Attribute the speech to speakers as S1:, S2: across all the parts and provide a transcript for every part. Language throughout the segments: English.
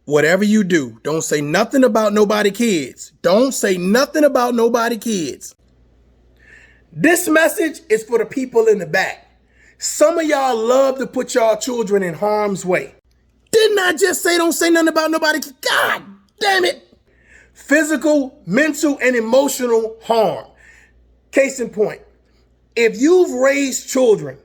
S1: Whatever you do, don't say nothing about nobody kids. Don't say nothing about nobody kids. This message is for the people in the back. Some of y'all love to put y'all children in harm's way. Didn't I just say don't say nothing about nobody? God damn it. Physical, mental, and emotional harm. Case in point, if you've raised children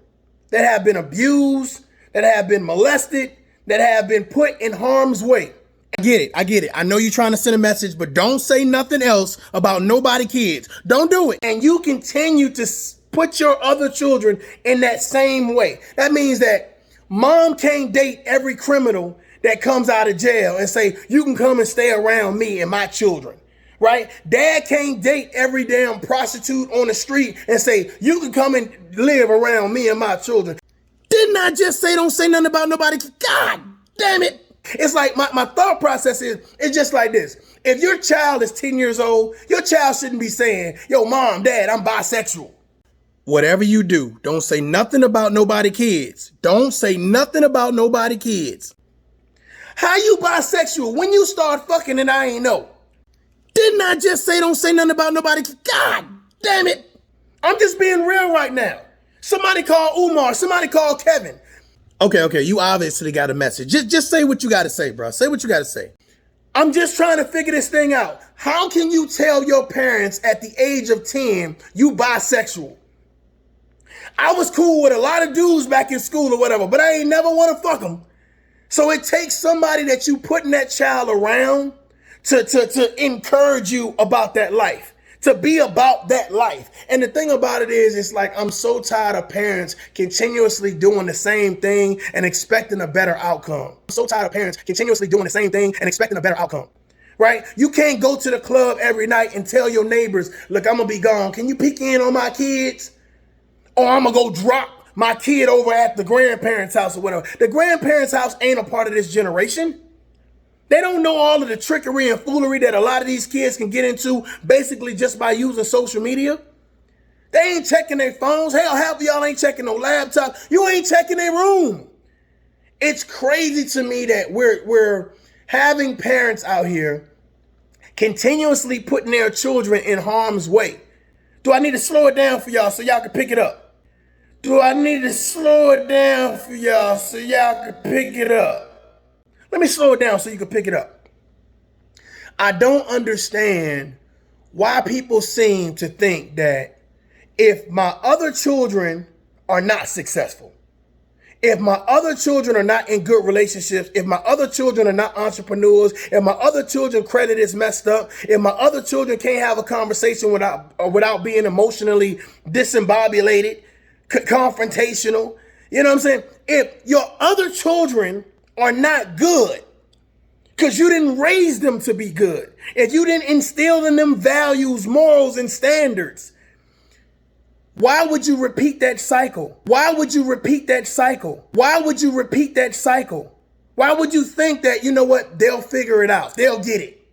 S1: that have been abused, that have been molested, that have been put in harm's way. I get it. I know you're trying to send a message, but don't say nothing else about nobody kids. Don't do it. And you continue to put your other children in that same way. That means that mom can't date every criminal that comes out of jail and say, you can come and stay around me and my children, right? Dad can't date every damn prostitute on the street and say, you can come and live around me and my children. Didn't I just say don't say nothing about nobody? God damn it. It's like my thought process is, it's just like this. If your child is 10 years old, your child shouldn't be saying, yo, mom, dad, I'm bisexual. Whatever you do, don't say nothing about nobody kids. Don't say nothing about nobody kids. How you bisexual when you start fucking and I ain't know? Didn't I just say don't say nothing about nobody? God damn it. I'm just being real right now. Somebody call Umar. Somebody call Kevin. Okay, you obviously got a message. Just say what you got to say, bro. Say what you got to say. I'm just trying to figure this thing out. How can you tell your parents at the age of 10 you bisexual? I was cool with a lot of dudes back in school or whatever, but I ain't never want to fuck them. So it takes somebody that you putting that child around to encourage you about that life, to be about that life. And the thing about it is, it's like, I'm so tired of parents continuously doing the same thing and expecting a better outcome. I'm so tired of parents continuously doing the same thing and expecting a better outcome, right? You can't go to the club every night and tell your neighbors, look, I'm gonna be gone. Can you peek in on my kids? Or I'm gonna go drop my kid over at the grandparents' house or whatever. The grandparents' house ain't a part of this generation. They don't know all of the trickery and foolery that a lot of these kids can get into basically just by using social media. They ain't checking their phones. Hell, half of y'all ain't checking no laptop. You ain't checking their room. It's crazy to me that we're having parents out here continuously putting their children in harm's way. Do I need to slow it down for y'all so y'all can pick it up? Do I need to slow it down for y'all so y'all can pick it up? Let me slow it down so you can pick it up. I don't understand why people seem to think that if my other children are not successful, if my other children are not in good relationships, if my other children are not entrepreneurs, if my other children credit is messed up, if my other children can't have a conversation without being emotionally disembobulated, confrontational, you know what I'm saying? If your other children are not good because you didn't raise them to be good, if you didn't instill in them values, morals, and standards, why would you repeat that cycle? Why would you repeat that cycle? Why would you repeat that cycle? Why would you think that, you know what, they'll figure it out, they'll get it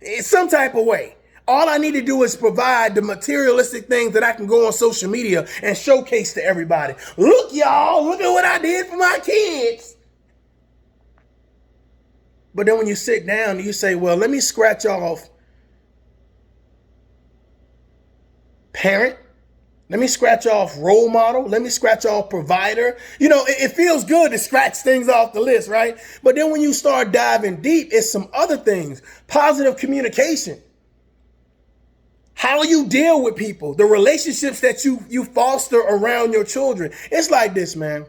S1: in some type of way? All I need to do is provide the materialistic things that I can go on social media and showcase to everybody. Look, y'all, look at what I did for my kids. But then when you sit down and you say, well, let me scratch off parent, let me scratch off role model, let me scratch off provider. You know, it feels good to scratch things off the list, right? But then when you start diving deep, it's some other things. Positive communication. How you deal with people, the relationships that you foster around your children. It's like this, man.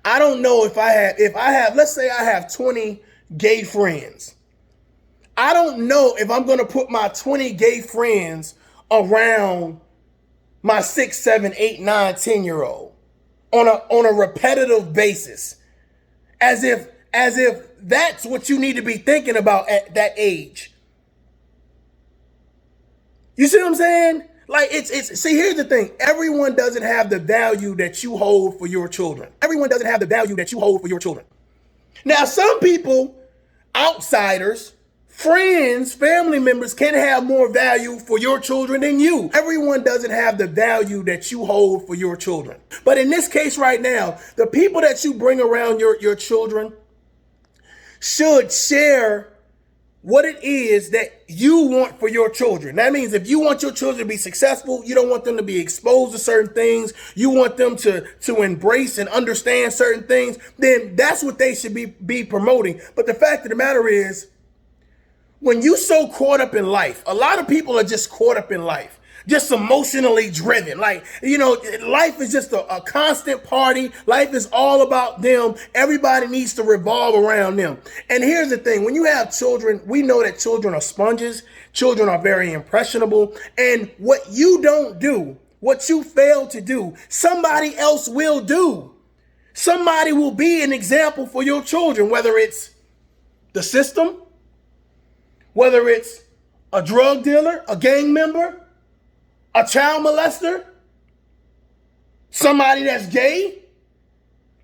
S1: I don't know if I have, let's say I have 20 gay friends. I don't know if I'm going to put my 20 gay friends around my 6, 7, 8, 9, 10-year-old on a repetitive basis, as if that's what you need to be thinking about at that age. You see what I'm saying? Like, see, here's the thing. Everyone doesn't have the value that you hold for your children. Everyone doesn't have the value that you hold for your children. Now, some people, outsiders, friends, family members can have more value for your children than you. Everyone doesn't have the value that you hold for your children. But in this case right now, the people that you bring around your children, should share what it is that you want for your children. That means if you want your children to be successful, you don't want them to be exposed to certain things, you want them to embrace and understand certain things, then that's what they should be promoting. But the fact of the matter is, when you so caught up in life, a lot of people are just caught up in life, just emotionally driven. Like, life is just a constant party. Life is all about them. Everybody needs to revolve around them. And here's the thing. When you have children, we know that children are sponges. Children are very impressionable. And what you don't do, what you fail to do, somebody else will do. Somebody will be an example for your children, whether it's the system, whether it's a drug dealer, a gang member, a child molester, somebody that's gay.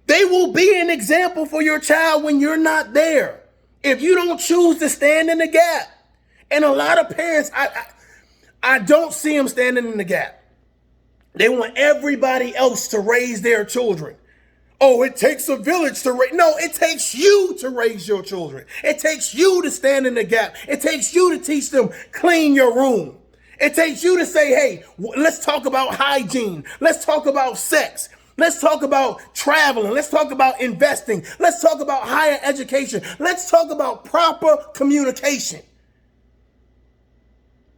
S1: They will be an example for your child when you're not there. If you don't choose to stand in the gap. And a lot of parents, I don't see them standing in the gap. They want everybody else to raise their children. Oh, it takes a village to raise. No, it takes you to raise your children. It takes you to stand in the gap. It takes you to teach them, clean your room. It takes you to say, hey, let's talk about hygiene. Let's talk about sex. Let's talk about traveling. Let's talk about investing. Let's talk about higher education. Let's talk about proper communication.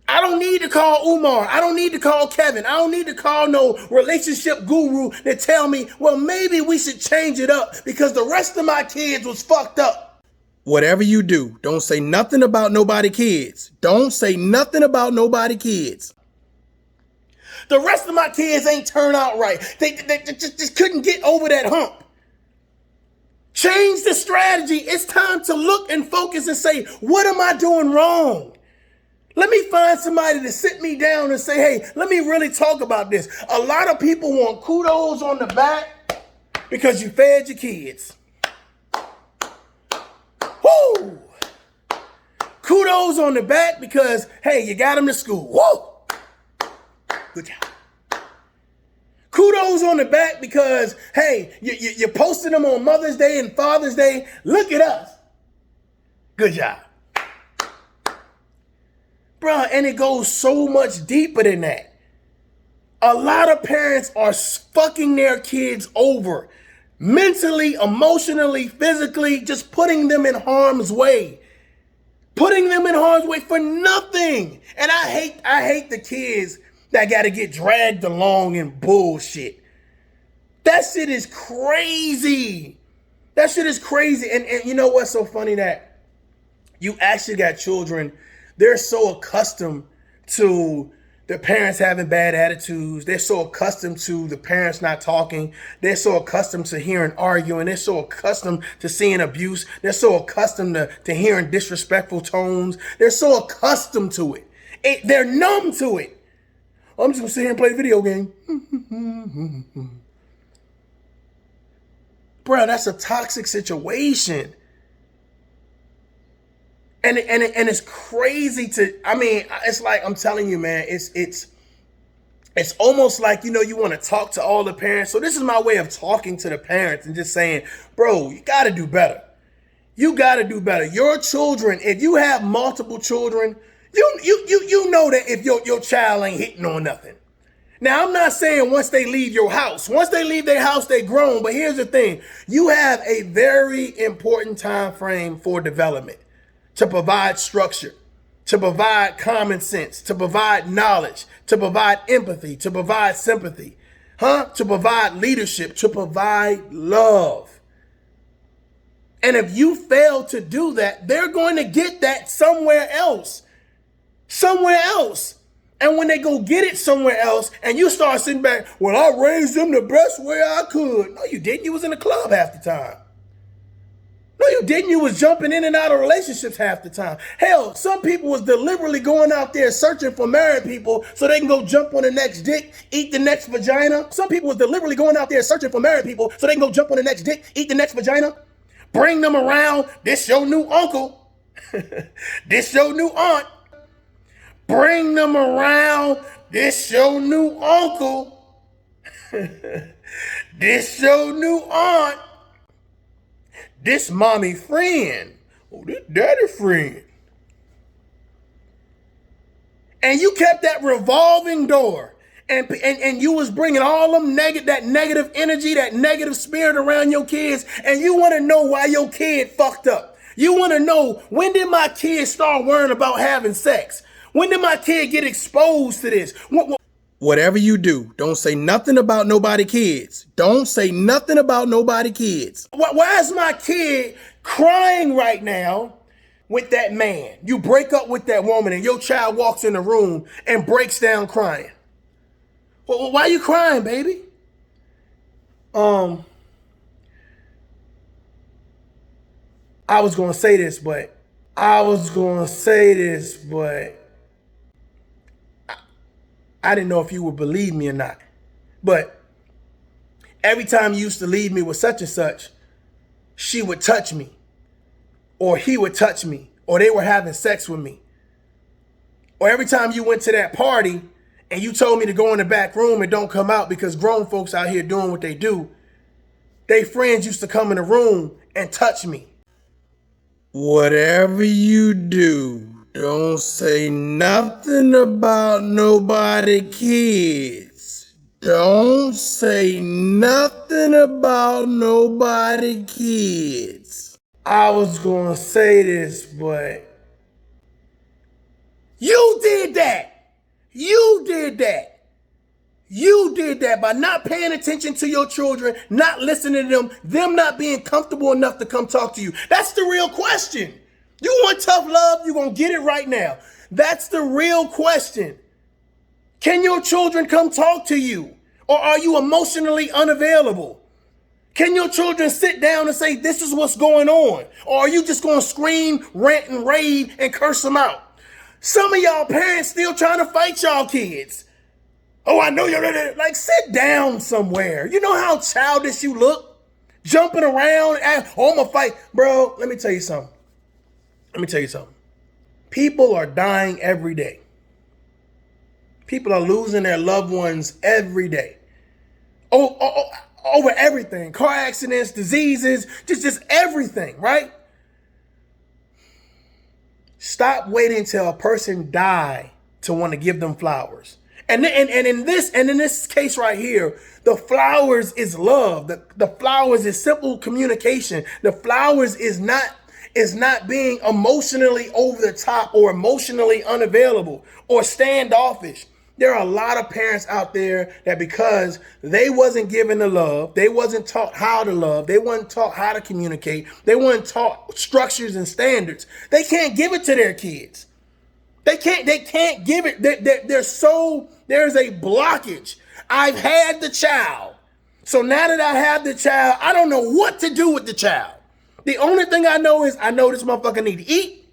S1: I don't need to call Umar. I don't need to call Kevin. I don't need to call no relationship guru to tell me, well, maybe we should change it up because the rest of my kids was fucked up. Whatever you do, don't say nothing about nobody kids. Don't say nothing about nobody kids. The rest of my kids ain't turned out right. They just couldn't get over that hump. Change the strategy. It's time to look and focus and say, what am I doing wrong? Let me find somebody to sit me down and say, hey, let me really talk about this. A lot of people want kudos on the back because you fed your kids. Woo! Kudos on the back because, hey, you got them to school. Woo! Good job. Kudos on the back because, hey, you posted them on Mother's Day and Father's Day. Look at us. Good job. Bruh, and it goes so much deeper than that. A lot of parents are fucking their kids over. Mentally, emotionally, physically, just putting them in harm's way. Putting them in harm's way for nothing. And I hate the kids that got to get dragged along in bullshit. That shit is crazy. That shit is crazy. And you know what's so funny? That you actually got children. They're so accustomed to the parents having bad attitudes. They're so accustomed to the parents not talking. They're so accustomed to hearing arguing. They're so accustomed to seeing abuse. They're so accustomed to hearing disrespectful tones. They're so accustomed to it. They're numb to it. I'm just going to sit here and play the video game. Bro, that's a toxic situation. And it's crazy it's like, I'm telling you, man, it's almost like, you want to talk to all the parents. So this is my way of talking to the parents and just saying, bro, you got to do better. You got to do better. Your children, if you have multiple children, you know that if your child ain't hitting on nothing. Now, I'm not saying once they leave your house. Once they leave their house, they grown. But here's the thing. You have a very important time frame for development. To provide structure, to provide common sense, to provide knowledge, to provide empathy, to provide sympathy, to provide leadership, to provide love. And if you fail to do that, they're going to get that somewhere else. Somewhere else. And when they go get it somewhere else and you start sitting back, well, I raised them the best way I could. No, you didn't. You was in the club half the time. No, you didn't. You was jumping in and out of relationships half the time. Hell, some people was deliberately going out there searching for married people so they can go jump on the next dick, eat the next vagina. Some people was deliberately going out there searching for married people so they can go jump on the next dick, eat the next vagina. Bring them around. This your new uncle. This your new aunt. Bring them around. This your new uncle. This your new aunt. This mommy friend. Oh, this daddy friend. And you kept that revolving door. And you was bringing all them that negative energy, that negative spirit around your kids. And you want to know why your kid fucked up. You want to know, when did my kid start worrying about having sex? When did my kid get exposed to this? Whatever you do, don't say nothing about nobody kids. Don't say nothing about nobody kids. Why is my kid crying right now with that man? You break up with that woman and your child walks in the room and breaks down crying. Well, why are you crying, baby? I was going to say this, but I didn't know if you would believe me or not. But every time you used to leave me with such and such, she would touch me, or he would touch me, or they were having sex with me. Or every time you went to that party and you told me to go in the back room and don't come out because grown folks out here doing what they do, they friends used to come in the room and touch me. Whatever you do, don't say nothing about nobody kids. Don't say nothing about nobody kids. I was gonna say this, but you did that. You did that. You did that by not paying attention to your children, not listening to them not being comfortable enough to come talk to you. That's the real question. You want tough love, you're going to get it right now. That's the real question. Can your children come talk to you? Or are you emotionally unavailable? Can your children sit down and say, this is what's going on? Or are you just going to scream, rant, and rave and curse them out? Some of y'all parents still trying to fight y'all kids. Oh, I know you're like, sit down somewhere. You know how childish you look? Jumping around. Oh, I'm going to fight. Bro, let me tell you something. People are dying every day. People are losing their loved ones every day. Over everything. Car accidents, diseases, just everything, right? Stop waiting till a person die to want to give them flowers. And in this case right here, the flowers is love. The flowers is simple communication. The flowers is not being emotionally over the top or emotionally unavailable or standoffish. There are a lot of parents out there that because they wasn't given the love, they wasn't taught how to love, they wasn't taught how to communicate, they wasn't taught structures and standards, they can't give it to their kids. They can't give it. There's a blockage. I've had the child. So now that I have the child, I don't know what to do with the child. The only thing I know is I know this motherfucker need to eat.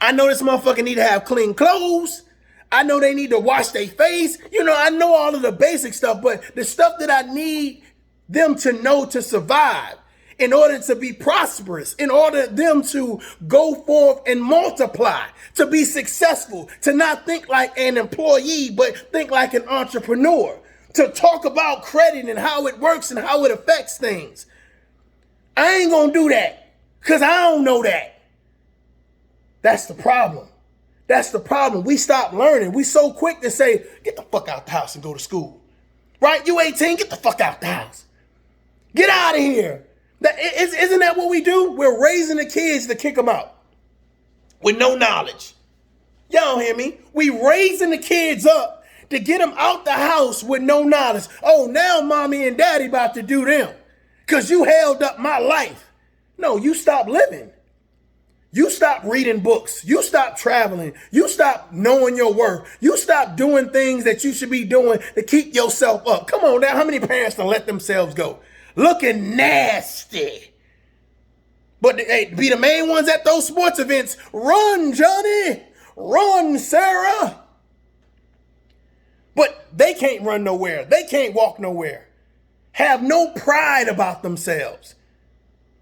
S1: I know this motherfucker need to have clean clothes. I know they need to wash their face. You know, I know all of the basic stuff, but the stuff that I need them to know to survive, in order to be prosperous, in order them to go forth and multiply, to be successful, to not think like an employee, but think like an entrepreneur, to talk about credit and how it works and how it affects things. I ain't gonna do that because I don't know that. That's the problem. That's the problem. We stop learning. We so quick to say, get the fuck out the house and go to school. Right? You 18, get the fuck out the house. Get out of here. Isn't that what we do? We're raising the kids to kick them out with no knowledge. Y'all hear me? We raising the kids up to get them out the house with no knowledge. Oh, now mommy and daddy about to do them because you held up my life. No, you stop living. You stop reading books. You stop traveling. You stop knowing your worth. You stop doing things that you should be doing to keep yourself up. Come on now. How many parents can let themselves go? Looking nasty. But hey, be the main ones at those sports events. Run, Johnny. Run, Sarah. But they can't run nowhere. They can't walk nowhere. Have no pride about themselves.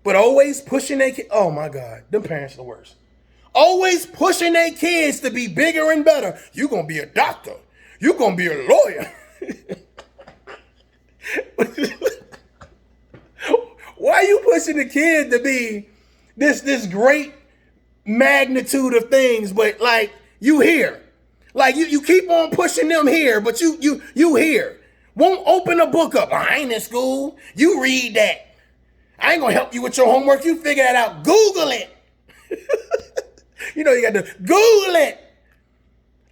S1: But always pushing their kids. Oh my God, them parents are the worst. Always pushing their kids to be bigger and better. You're going to be a doctor. You're going to be a lawyer. Why are you pushing the kid to be this great magnitude of things, but like you here. Like you keep on pushing them here, but you here. Won't open a book up. I ain't in school. You read that. I ain't gonna help you with your homework. You figure that out. Google it. You know you got to Google it.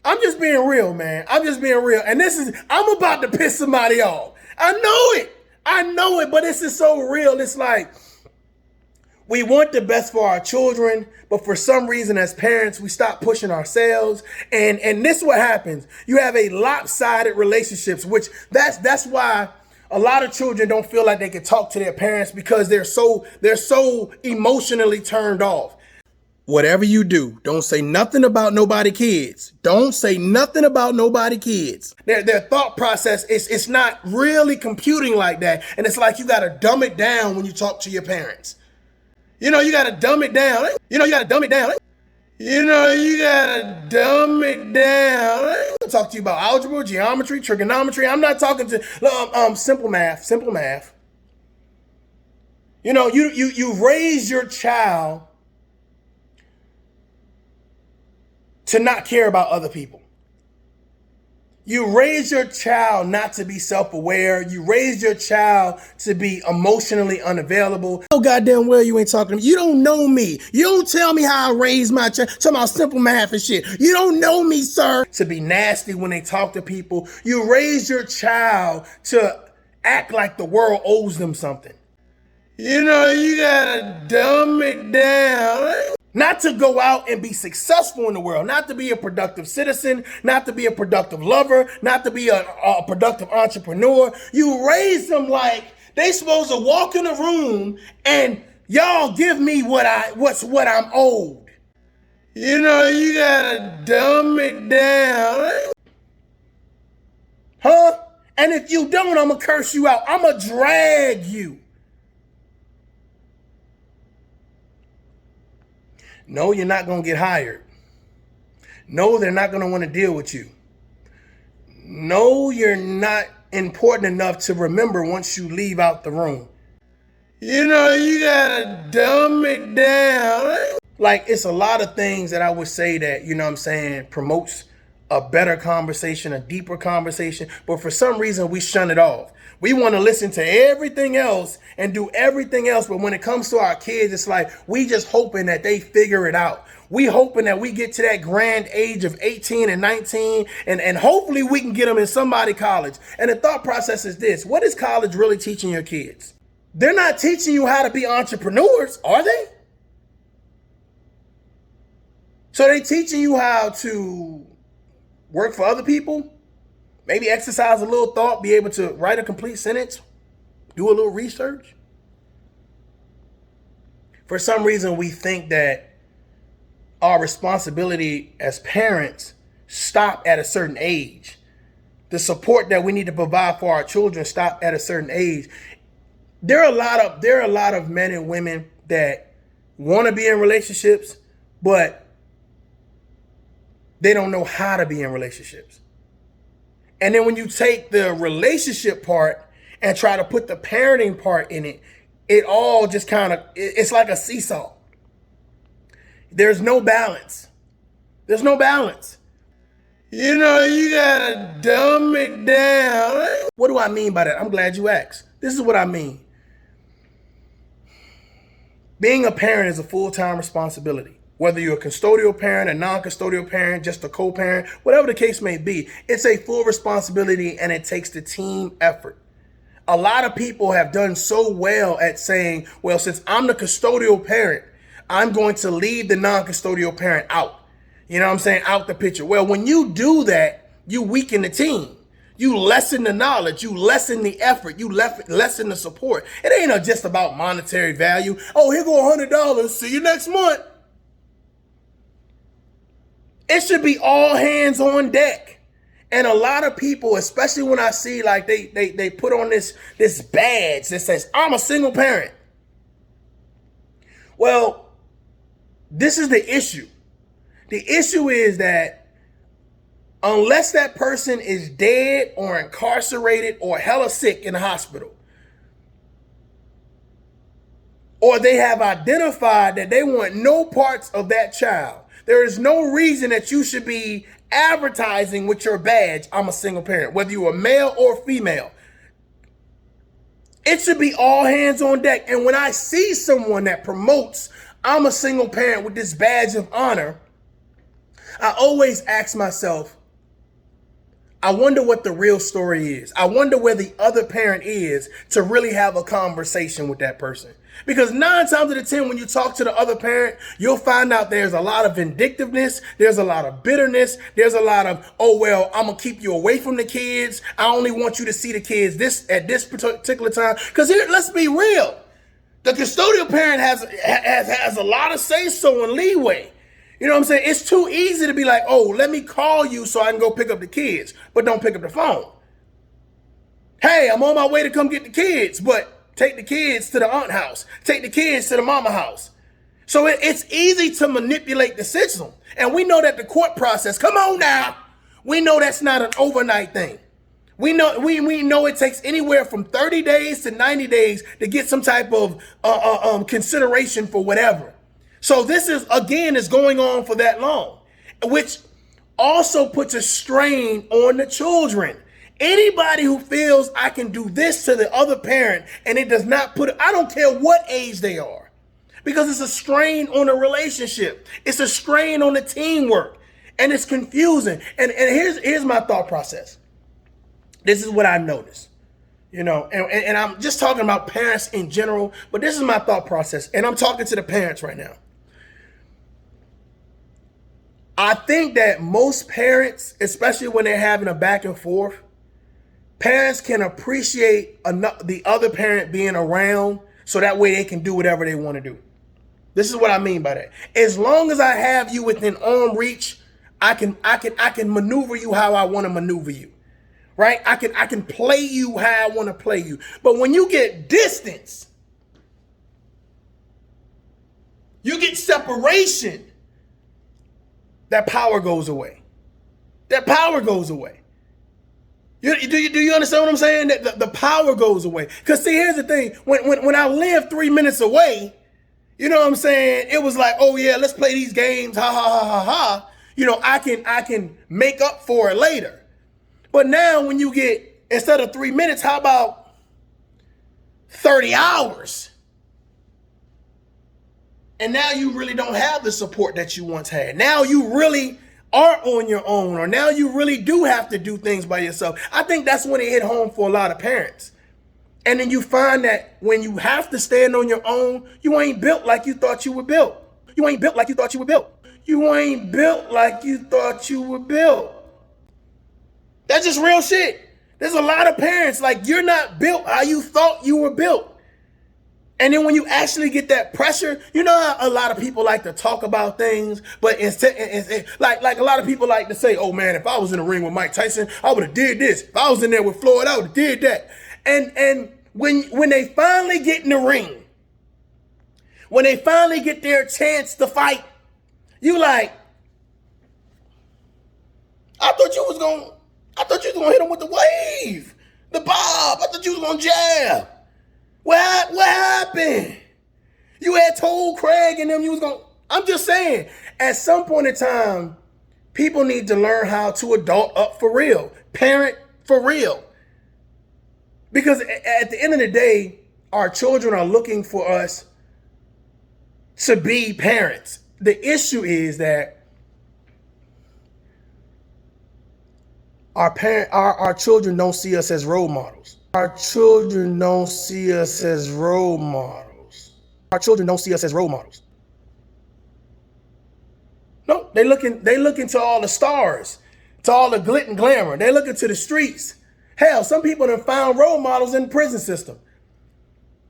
S1: I'm just being real, man. I'm just being real. And I'm about to piss somebody off. I know it, but this is so real. It's like, we want the best for our children, but for some reason as parents, we stop pushing ourselves. And this is what happens. You have a lopsided relationships, which that's why a lot of children don't feel like they can talk to their parents, because they're so emotionally turned off. Whatever you do, don't say nothing about nobody kids. Don't say nothing about nobody kids. Their thought process it's not really computing like that. And it's like you got to dumb it down when you talk to your parents. You know, you got to dumb it down. You know, you got to dumb it down. You know, you got to dumb it down. I'm going to talk to you about algebra, geometry, trigonometry. I'm not talking to simple math. You know, you raise your child to not care about other people. You raise your child not to be self-aware. You raise your child to be emotionally unavailable. Oh, goddamn well you ain't talking to me. You don't know me. You don't tell me how I raised my child. Talking about simple math and shit. You don't know me, sir. To be nasty when they talk to people. You raise your child to act like the world owes them something. You know, you gotta dumb it down. Not to go out and be successful in the world, not to be a productive citizen, not to be a productive lover, not to be a productive entrepreneur. You raise them like they supposed to walk in a room and y'all give me what I'm owed. You know, you gotta dumb it down. Huh? And if you don't, I'm gonna curse you out. I'm gonna drag you. No, you're not going to get hired. No, they're not going to want to deal with you. No, you're not important enough to remember once you leave out the room. You know, you got to dumb it down. Like, it's a lot of things that I would say that, you know what I'm saying, promotes a better conversation, a deeper conversation. But for some reason, we shun it off. We want to listen to everything else and do everything else. But when it comes to our kids, it's like we just hoping that they figure it out. We hoping that we get to that grand age of 18 and 19 and hopefully we can get them in somebody college. And the thought process is this. What is college really teaching your kids? They're not teaching you how to be entrepreneurs, are they? So they're teaching you how to work for other people? Maybe exercise a little thought, be able to write a complete sentence, do a little research. For some reason, we think that our responsibility as parents stop at a certain age. The support that we need to provide for our children stop at a certain age. There are a lot of men and women that want to be in relationships, but they don't know how to be in relationships. And then when you take the relationship part and try to put the parenting part in it, it all just it's like a seesaw. There's no balance. There's no balance. You know, you gotta dumb it down. What do I mean by that? I'm glad you asked. This is what I mean. Being a parent is a full-time responsibility. Whether you're a custodial parent, a non-custodial parent, just a co-parent, whatever the case may be, it's a full responsibility and it takes the team effort. A lot of people have done so well at saying, well, since I'm the custodial parent, I'm going to leave the non-custodial parent out. You know what I'm saying? Out the picture. Well, when you do that, you weaken the team. You lessen the knowledge. You lessen the effort. You lessen the support. It ain't just about monetary value. Oh, here go $100. See you next month. It should be all hands on deck. And a lot of people, especially when I see like they put on this badge that says, I'm a single parent. Well, this is the issue. The issue is that unless that person is dead or incarcerated or hella sick in the hospital, or they have identified that they want no parts of that child. There is no reason that you should be advertising with your badge, I'm a single parent, whether you're a male or female. It should be all hands on deck. And when I see someone that promotes, I'm a single parent with this badge of honor, I always ask myself, I wonder what the real story is. I wonder where the other parent is to really have a conversation with that person. Because 9 times out of 10, when you talk to the other parent, you'll find out there's a lot of vindictiveness. There's a lot of bitterness. There's a lot of, oh, well, I'm going to keep you away from the kids. I only want you to see the kids at this particular time. Because here, let's be real. The custodial parent has a lot of say-so and leeway. You know what I'm saying? It's too easy to be like, oh, let me call you so I can go pick up the kids, but don't pick up the phone. Hey, I'm on my way to come get the kids, but take the kids to the aunt house. Take the kids to the mama house. So it's easy to manipulate the system. And we know that the court process, come on now, we know that's not an overnight thing. We know it takes anywhere from 30 days to 90 days to get some type of consideration for whatever. So this is going on for that long, which also puts a strain on the children. Anybody who feels I can do this to the other parent and it does not I don't care what age they are, because it's a strain on a relationship. It's a strain on the teamwork, and it's confusing. And here's my thought process. This is what I noticed, and I'm just talking about parents in general, but this is my thought process, and I'm talking to the parents right now. I think that most parents, especially when they're having a back and forth, parents can appreciate the other parent being around so that way they can do whatever they want to do. This is what I mean by that. As long as I have you within arm reach, I can maneuver you how I want to maneuver you. Right? I can play you how I want to play you. But when you get distance, you get separation, that power goes away. That power goes away. Do you understand what I'm saying? That the power goes away. Because see, here's the thing. When I lived 3 minutes away, you know what I'm saying? It was like, oh yeah, let's play these games. Ha ha ha ha ha. I can make up for it later. But now when you get, instead of 3 minutes, how about 30 hours? And now you really don't have the support that you once had. Now you really are on your own, or now you really do have to do things by yourself. I think that's when it hit home for a lot of parents. And then you find that when you have to stand on your own, you ain't built like you thought you were built. You ain't built like you thought you were built. You ain't built like you thought you were built. That's just real shit. There's a lot of parents like, you're not built how you thought you were built. And then when you actually get that pressure, you know how a lot of people like to talk about things, but instead, like a lot of people like to say, oh man, if I was in the ring with Mike Tyson, I would have did this. If I was in there with Floyd, I would have did that. And when they finally get in the ring, when they finally get their chance to fight, you like, I thought you was gonna hit him with the wave, the bob. I thought you was gonna jab. What happened? You had told Craig and them you was going to... I'm just saying, at some point in time, people need to learn how to adult up for real. Parent for real. Because at the end of the day, our children are looking for us to be parents. The issue is that our children don't see us as role models. Our children don't see us as role models. Our children don't see us as role models. No, they looking to all the stars, to all the glit and glamour. They looking to the streets. Hell, some people have found role models in the prison system.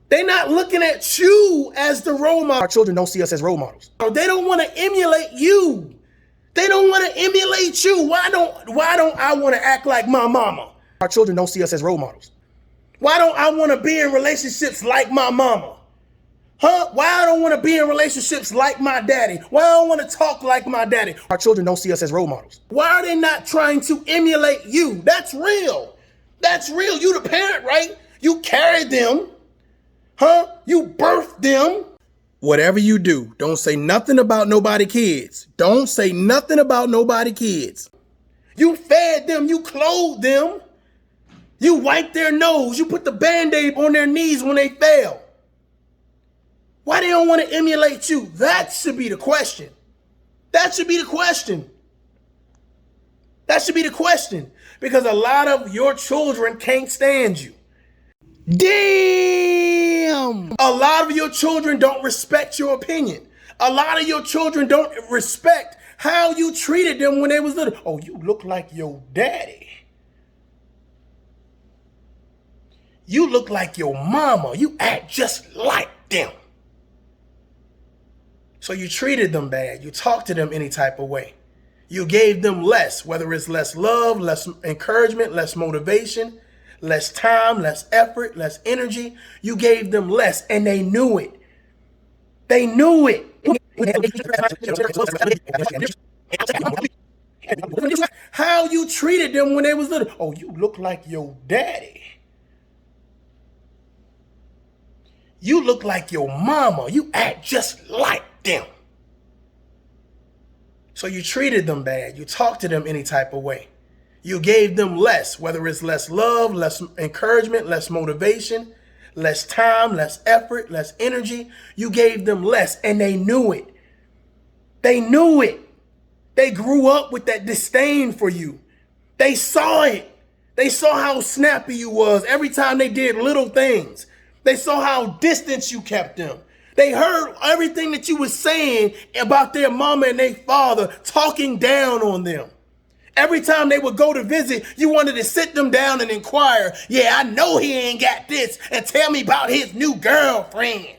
S1: They not looking at you as the role model. Our children don't see us as role models. They don't want to emulate you. They don't want to emulate you. Why don't I want to act like my mama? Our children don't see us as role models. Why don't I want to be in relationships like my mama? Huh? Why I don't want to be in relationships like my daddy? Why I don't want to talk like my daddy? Our children don't see us as role models. Why are they not trying to emulate you? That's real. That's real. You the parent, right? You carry them, Huh? You birthed them. Whatever you do, don't say nothing about nobody kids. Don't say nothing about nobody kids. You fed them, you clothed them. You wiped their nose, you put the Band-Aid on their knees when they fell. Why they don't want to emulate you? That should be the question. That should be the question. That should be the question. Because a lot of your children can't stand you. Damn! A lot of your children don't respect your opinion. A lot of your children don't respect how you treated them when they was little. Oh, you look like your daddy. You look like your mama. You act just like them. So you treated them bad. You talked to them any type of way. You gave them less, whether it's less love, less encouragement, less motivation, less time, less effort, less energy. You gave them less, and they knew it. They knew it. How you treated them when they was little. Oh, you look like your daddy. You look like your mama. You act just like them. So you treated them bad. You talked to them any type of way. You gave them less, whether it's less love, less encouragement, less motivation, less time, less effort, less energy. You gave them less, and they knew it. They knew it. They grew up with that disdain for you. They saw it. They saw how snappy you was every time they did little things. They saw how distant you kept them. They heard everything that you was saying about their mama and their father, talking down on them. Every time they would go to visit, you wanted to sit them down and inquire, yeah, I know he ain't got this, and tell me about his new girlfriend.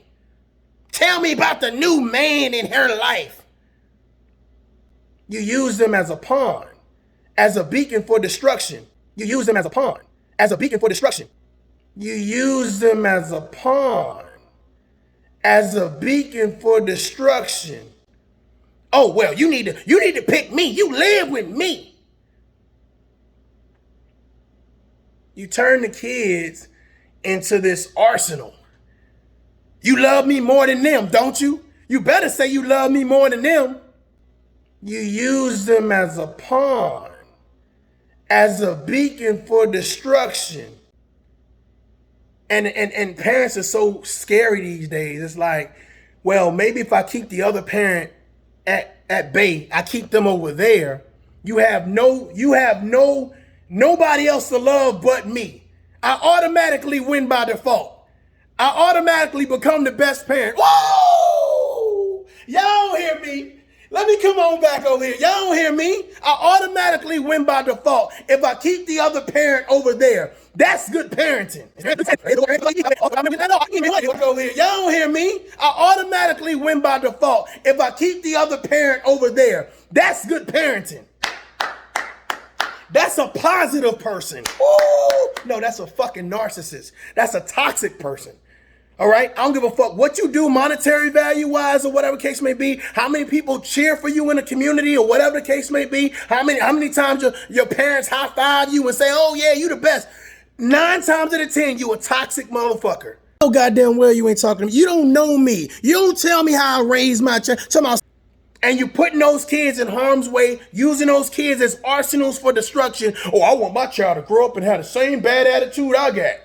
S1: Tell me about the new man in her life. You use them as a pawn, as a beacon for destruction. You use them as a pawn, as a beacon for destruction. You use them as a pawn, as a beacon for destruction. Oh, well, you need to pick me. You live with me. You turn the kids into this arsenal. You love me more than them, don't you? You better say you love me more than them. You use them as a pawn, as a beacon for destruction. And parents are so scary these days. It's like, well, maybe if I keep the other parent at bay, I keep them over there. You have nobody else to love but me. I automatically win by default. I automatically become the best parent. Whoa! Y'all don't hear me. Let me come on back over here. Y'all don't hear me. I automatically win by default if I keep the other parent over there. That's good parenting. Y'all don't hear me. I automatically win by default if I keep the other parent over there. That's good parenting. That's a positive person. Ooh, no, that's a fucking narcissist. That's a toxic person. All right? I don't give a fuck what you do monetary value-wise or whatever case may be, how many people cheer for you in the community or whatever the case may be, how many times your parents high-five you and say, oh, yeah, you the best. 9 times out of 10, you a toxic motherfucker. Oh, goddamn well you ain't talking to me. You don't know me. You don't tell me how I raised my child. And you're putting those kids in harm's way, using those kids as arsenals for destruction. Oh, I want my child to grow up and have the same bad attitude I got.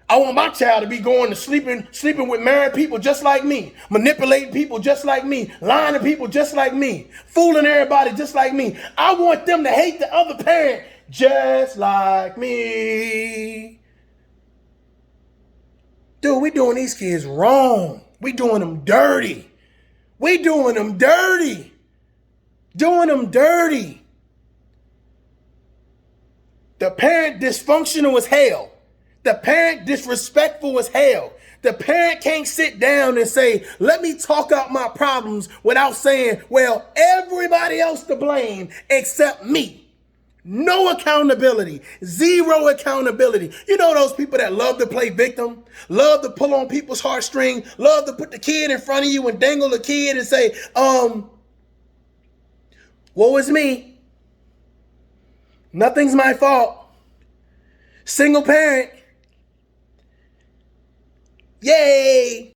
S1: I want my child to be going to sleeping with married people just like me, manipulating people just like me, lying to people just like me, fooling everybody just like me. I want them to hate the other parent just like me. Dude, we doing these kids wrong. We doing them dirty. We doing them dirty. Doing them dirty. The parent dysfunctional as hell. The parent disrespectful as hell. The parent can't sit down and say, let me talk out my problems without saying, well, everybody else to blame except me. No accountability. Zero accountability. You know those people that love to play victim, love to pull on people's heartstring, love to put the kid in front of you and dangle the kid and say, woe is me. Nothing's my fault. Single parent. Yay!